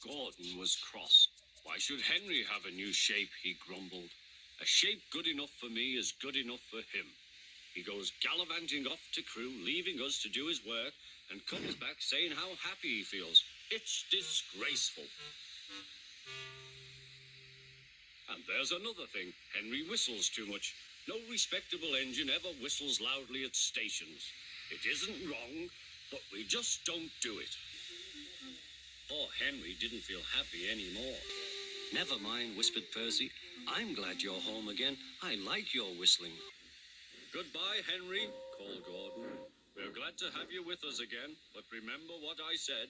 Gordon was cross. Why should Henry have a new shape, he grumbled. A shape good enough for me is good enough for him. He goes gallivanting off to Crewe, leaving us to do his work, and comes back saying how happy he feels. It's disgraceful. And there's another thing. Henry whistles too much. No respectable engine ever whistles loudly at stations. It isn't wrong, but we just don't do it. Poor Henry didn't feel happy anymore. Never mind, whispered Percy. I'm glad you're home again. I like your whistling. Goodbye, Henry, called Gordon. We're glad to have you with us again, but remember what I said.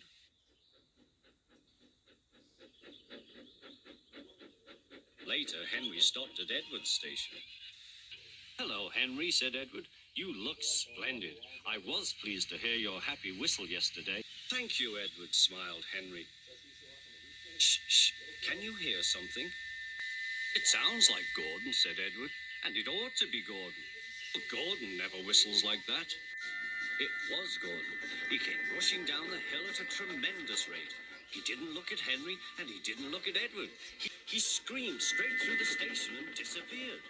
Later, Henry stopped at Edward's station. Hello, Henry, said Edward. You look splendid. I was pleased to hear your happy whistle yesterday. Thank you, Edward, smiled Henry. Shh, shh. Can you hear something? It sounds like Gordon, said Edward, and it ought to be Gordon. But Gordon never whistles like that. It was Gordon. He came rushing down the hill at a tremendous rate. He didn't look at Henry, and he didn't look at Edward. He screamed straight through the station and disappeared.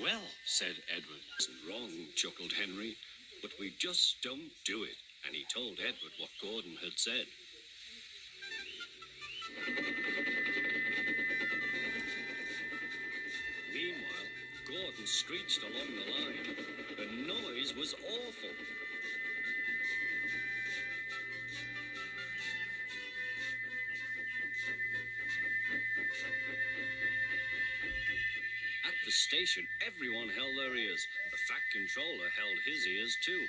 Well, said Edward. Isn't wrong, chuckled Henry, but we just don't do it. And he told Edward what Gordon had said. Meanwhile, Gordon screeched along the line. The noise was awful. At the station, everyone held their ears. The Fat Controller held his ears too.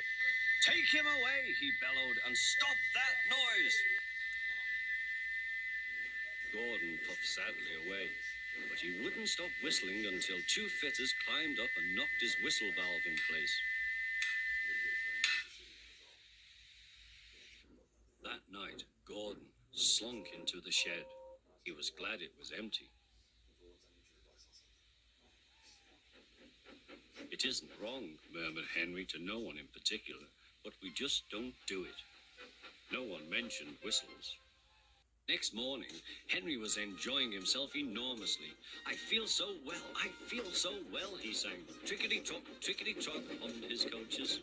Take him away, he bellowed, and stop that noise! Gordon puffed sadly away, but he wouldn't stop whistling until two fitters climbed up and knocked his whistle valve in place. That night, Gordon slunk into the shed. He was glad it was empty. It isn't wrong, murmured Henry to no one in particular, but we just don't do it. No one mentioned whistles. Next morning, Henry was enjoying himself enormously. I feel so well, he sang. Trickety-trock, hummed his coaches.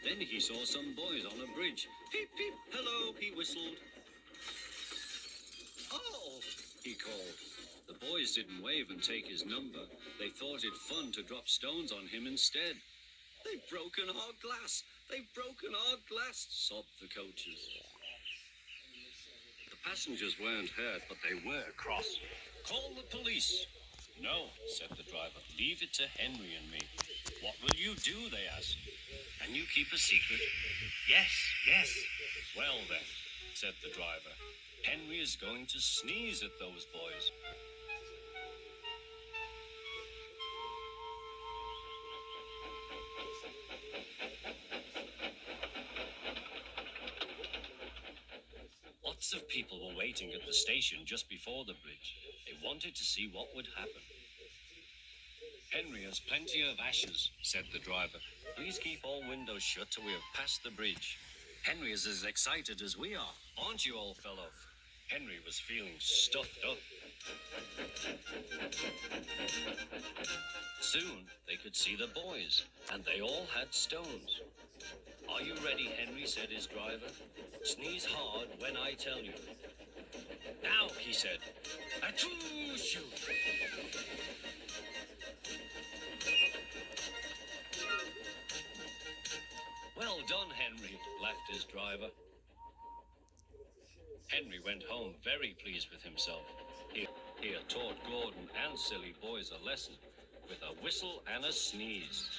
Then he saw some boys on a bridge. Peep, peep, hello, he whistled. Oh, he called. The boys didn't wave and take his number. They thought it fun to drop stones on him instead. They've broken our glass, sobbed the coaches. The passengers weren't hurt, but they were cross. Call the police. No, said the driver. Leave it to Henry and me. What will you do, they asked. Can you keep a secret? Yes. Well then, said the driver. Henry is going to sneeze at those boys. Lots of people were waiting at the station just before the bridge. They wanted to see what would happen. Henry has plenty of ashes, said the driver. Please keep all windows shut till we have passed the bridge. Henry is as excited as we are, aren't you, old fellow? Henry was feeling stuffed up. Soon they could see the boys, and they all had stones. Are you ready, Henry, said his driver. Sneeze hard when I tell you. Now, he said. Achoo, shoot. Well done, Henry, laughed his driver. Henry went home very pleased with himself. He had taught Gordon and silly boys a lesson with a whistle and a sneeze.